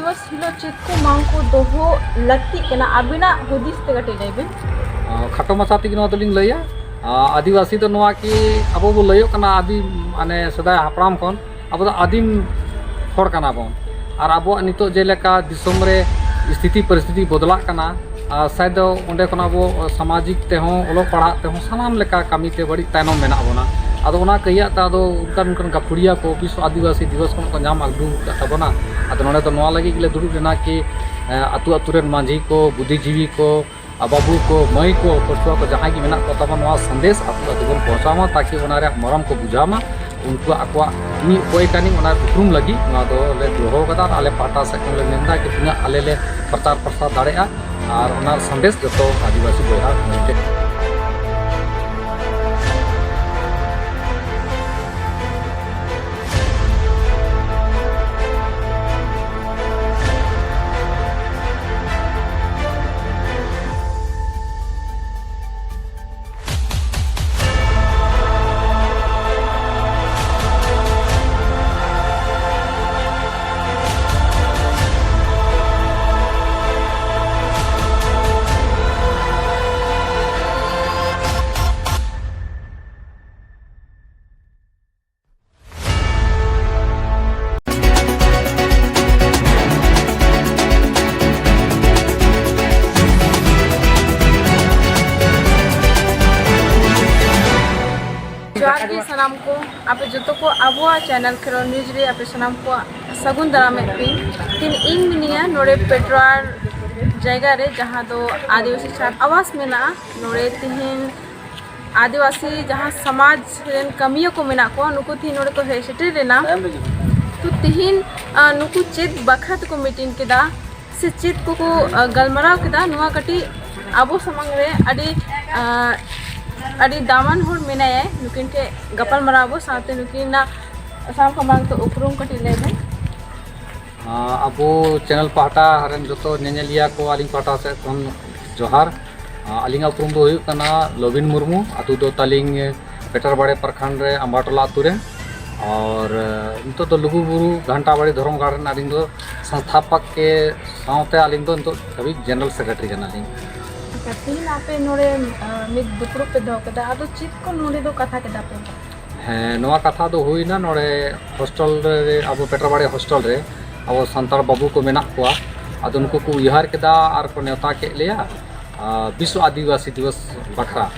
दिवस हिलो चेत को मांग को दोहो लगती केना अबिना हुदिस ते गटे लेबे खाटो माछा तेगी नोआ दोलिंग लैया आदिवासी तो नोआ कि अब बो लयो कना आदि माने सदाय हापराम खन अब तो आदिम हर कना बन और अब नितो जेलेका दिसोम रे स्थिति परिस्थिति बदला कना शायद ओंडे खन अब सामाजिक तेहो ओलो पढ़ा तेहो सानाम लेका कमी ते बड़ी तायनम मेना बोना अदो ओना कहिया ता अदो उनकन गाफुड़िया को विश्व आदिवासी दिवस को नाम आगू ताबोना अदो नोडे तो नोआ लगी गिले दुरुब लेना कि आतु आतु रेन मांझी को बुद्धिजीवी को बाबू को मई को पछुआ को जहाँ की मेना को तब नोआ संदेश आतु आतु बन पहुंचामा ताकि ओना रे मरम को बुझामा उनको आकवा मी कोई कानी ओना उपरुम लगी नोआ दो ले दोहो कदा आले पाटा से को ले नेंदा कि तिना आले ले प्रचार प्रसार दाड़ेआ और ओना संदेश जतो आदिवासी बोया मिटे जोहार गे सनाम को आपे जतो को आबुआ चैनल खेरो न्यूज रे आपे सनाम को सगुन दारामे तीन इन मिनिया नोरे पेट्रोल जगह रे जहां दो आदिवासी छात्र आवास मेना नोरे तिहिन आदिवासी जहां समाज रेन कमियों को मेना को नुकु थी नोरे को हेसिटे रेना तो तिहिन नुकु चेत बखत को मीटिंग केदा से चेत को गलमराव केदा नुआ कटी आबो समंग रे अड़ी दामन होड़ मेनाए नुकिन के गपल मराबो साथे नुकिन ना साम खमांग तो उपरुम कटी लेबे अबो चैनल पाटा हरन जतो नेनेलिया को आलिंग पाटा से कोन जोहार आलिंगा उपरुम दो हुई कना लोबिन मुर्मू अतु दो तालिंग पेटरबाड़े प्रखंड रे अंबाटोला अतु रे और नितो तो लुगुबुरु घंटाबाड़ी धर्म गार्डन आलिंग दो संस्थापक के साथे आलिंग दो नितो कभी जनरल सेक्रेटरी कना आलिंग तीन आपे नोरे मिद दुपुरु पे दो कदा आदो चित को नोरे दो कथा केदा पे है नोआ कथा दो हुई ना नोरे हॉस्टल रे अब पेटरबाड़े हॉस्टल रे अब संतार बाबू को मेना को आदो उनको को उहार केदा आर को नेता के लिया विश्व आदिवासी दिवस बखरा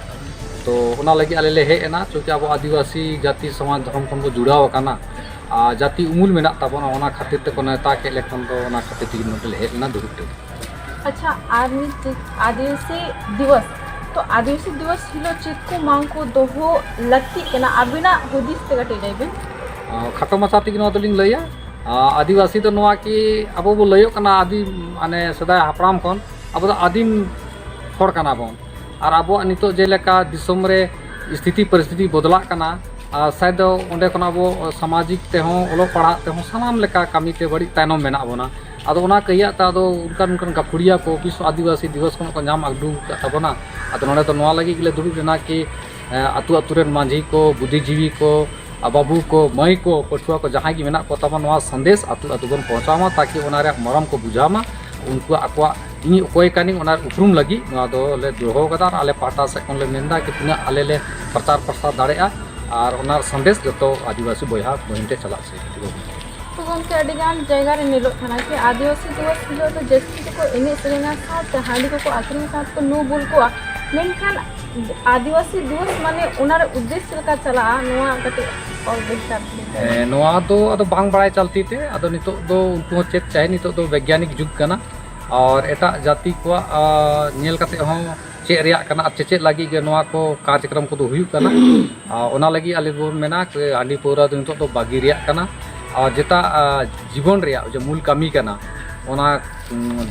तो ओना लगी आले ले हे एना चूंकि अब आदिवासी जाति समाज धर्म खन को जुड़ाव काना जाति उमूल मेना ताबोना ओना खातिर ते को नेता के लेखन तो ओना खातिर ती नोटे ले हे ना दुरुते अच्छा आदिवासी दिवस तो आदिवासी दिवस हिलो चेत को मांग को दोहो लगती केना अबिना हुदिस ते गटे लेबे खाटो माछा तेगी नोआ दोलिंग लैया आदिवासी तो नोआ कि अब बो लयो कना आदि माने सदाय हापराम खन अब तो आदिम हर कना बन और अब नितो जेलेका दिसोम रे स्थिति परिस्थिति बदला कना शायद ओंडे खन अब सामाजिक तेहो ओलो पढ़ा तेहो सानाम लेका कमी ते बड़ी तायनम मेना बोना अदो ओना कहिया ता अदो उनकन गाफुड़िया को विश्व आदिवासी दिवस को नाम आगू ताबोना अदो नोडे तो नोआ लगी गिले दुरुब लेना कि आतु आतु रेन मांझी को बुद्धिजीवी को बाबू को मई को पछुआ को जहाँ की मेना को तब नोआ संदेश आतु आतु बन पहुंचामा ताकि ओना रे मरम को बुझामा उनको आकवा इनी कोई कानी ओना उपरुम लगी नोआ दो ले दोहो कदा आले पाटा से कोन ले नेंदा कि तिना आले ले प्रचार प्रसार दाड़ेआ और ओना संदेश जतो आदिवासी बोया बहिनते चला से तो गमके अडिगान जगह रे निलो थाना कि आदिवासी दिवस हिलो तो जस्ती को एने सेरेना साथ हांडी को आखिरी साथ को नो बोल को मेनखान आदिवासी दिवस माने उनार उद्देश्य का चला नोआ कते और बेहतर नोआ दो अदो बांग बड़ाई चलती थे अदो नितो दो उनको चेक चाहे नितो दो वैज्ञानिक युग कना और एटा जाति को नेल कते हो चे रिया कना चेचे लगी के नोआ को कार्यक्रम को दो हुई कना ओना लगी आले बोन मेना के हांडी पूरा दो नितो दो बागी रिया कना और जेता जीवन रे जो मूल कमी कना ओना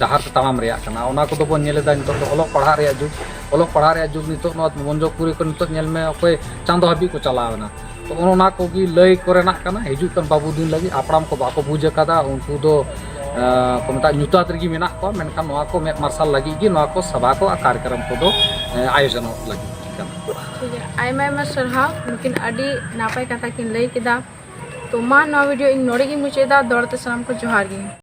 डहार तमाम रे कना ओना को दो बन नेलेदा नितो दो ओलो पढ़ा रे जुग नितो नो मंजोपुरी को नितो नेल में ओके चांदो हबी को चलावना तो ओना को भी लय कोरेना कना हिजु कन बाबू दिन लगी आपराम को बाको बुझ कदा उनको दो को मता ᱧᱩᱛᱟᱛ ᱨᱮᱜᱮ ᱢᱮᱱᱟᱜ ᱠᱚᱣᱟ ᱢᱮᱱᱠᱷᱟᱱ ᱱᱚᱣᱟ ᱠᱚ ᱢᱮᱫ ᱢᱟᱨᱥᱟᱞ ᱞᱟᱹᱜᱤᱫ ᱜᱮ ᱱᱚᱣᱟ ᱠᱚ ᱥᱚᱵᱷᱟ ᱠᱚ ᱠᱟᱨᱭᱚᱠᱨᱚᱢ ᱠᱚᱫᱚ ᱟᱭᱳᱡᱚᱱᱚᱜ ᱞᱟᱹᱜᱤᱫ ᱠᱟᱱᱟ। ठीक है आयमा आयमा सरहाव नुकिन अडी नापाय कथा किन लई केदा तो मा नवा वीडियो इन नोड़े की मुचेदा दौड़ते सलाम को जोहार गी।